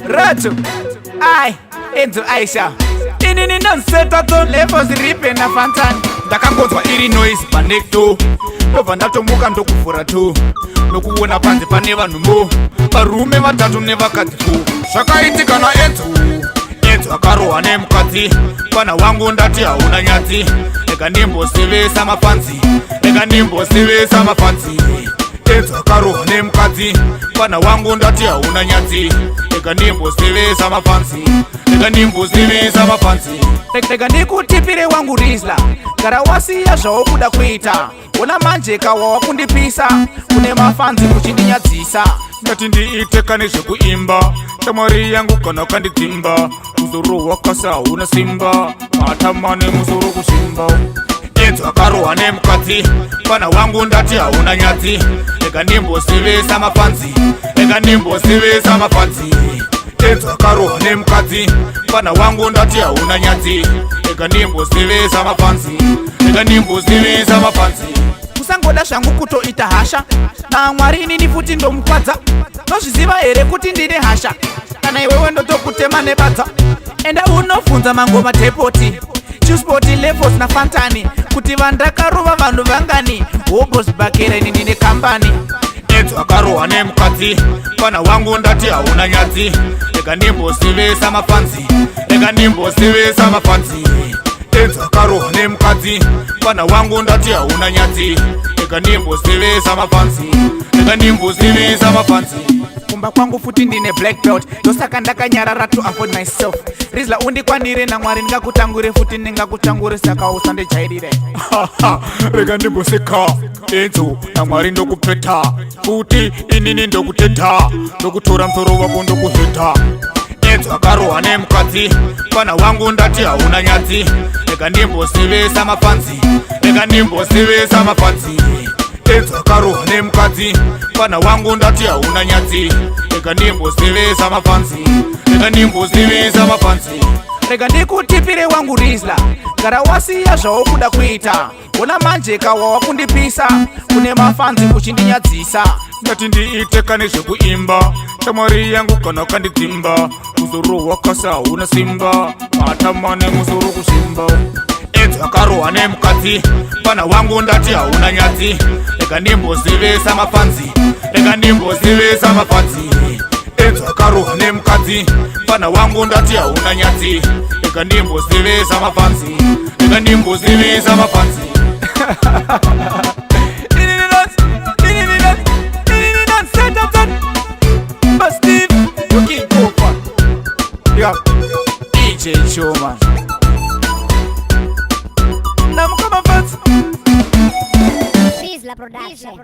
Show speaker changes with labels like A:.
A: Ratu, ai, Enzo Aisha. Inini nonseta to levels ripe na fantani. Ndakangonzwa iri noise panekto. Ndobva ndatomuka ndokuvhura tu. Nokuona panze pane vanhu mo. Varume vatatu nevakadzi tu. Zvakaitika naEnzo. Enzo akarohwa nemukadzi. Pana wangu ndati hauna nyadzi. Ega ndimbosevesa mafanzi. Ega ndimbosevesa mafanzi. Enzo akarohwa nemukadzi. Pana wangu ndati hauna nyadzi. Ega ndimbosevesa mafanzi. Ega ndimbosevesa mafanzi. Ega ndikutipire wangu Rizla. Gara wasiya zvawokuda kuita. Ona manje kawawa kundipisa. Kune mafanzi kuchindinyadzisa. Ndati ndiite nezvekuimba. Shamwari yangu kana ukandidzimba. Musoro wakasa hauna simba. Matamane musoro kusimba. Enzo akarohwa nemukadzi. Pana wangu ndati hauna nyadzi. Ega ndimbosevesa mafanzi. Ega ndimbosevesa mafanzi. Enzo akarohwa nemukadzi. Pana wangu ndati hauna nyadzi. Ega ndimbosevesa mafanzi. Ega ndimbosevesa mafanzi. Kusangoda zvangu kutoita hasha. Na Mwari inini futi ndomukwadza. Nozviziva here kuti ndine hasha. Kana iwewe ndotokutema nebadza. Enda unobvunza mangoma tepoti. Chuspoti levels na fantani. Kuti vandakarova vanhu vangani. Hobos bakera ini ndine kambani. Enzo akarohwa nemukadzi. Pana wangu ndati hauna nyadzi. Ega ndimbosevesa mafanzi. Ega ndimbosevesa mafanzi. Enzo akarohwa nemukadzi. Pana wangu ndati hauna nyadzi. Ega ndimbosevesa mafanzi. Ega ndimbosevesa mafanzi. Kumba kwangu futi ndine black belt. Ndosaka ndakanyarara to afford myself. Rizla undikwanire na Mwari ndingakutangure futi ndingakutangure saka usandijairire. Rega ndimboseka. Enzo na Mwari ndokupeta. Futi inini ndokuteta. Ndokutora msoro wako ndokuzeta. Enzo akarohwa nemukadzi. Pana wangu ndati hauna nyadzi. Ega ndimbosevesa mafanzi. Ega ndimbosevesa mafanzi. Enzo akarohwa nemukadzi. Pana wangu ndati hauna nyadzi. Ega ndimbosevesa mafanzi. Ega ndimbosevesa mafanzi. Rega ndikutipire wangu Rizla. Gara wasiya zvawokuda kuita. Ona manje kawawa kundipisa. Kune mafanzi kuchindinyadzisa. Ndati ndiite nezvekuimba. Shamwari yangu kana ukandidzimba. Musoro wakasa hauna simba. Matamane musoro kusimba. Enzo akarohwa nemukadzi. Pana wangu ndati hauna nyadzi. Ega ndimbosevesa mafanzi. Ega ndimbosevesa mafanzi. Enzo akarohwa nemukadzi. Pana wangu ndati hauna nyadzi. Ega ndimbosevesa mafanzi. Ega ndimbosevesa mafanzi. DJ Choma. Namukama fans.
B: Rizla Production.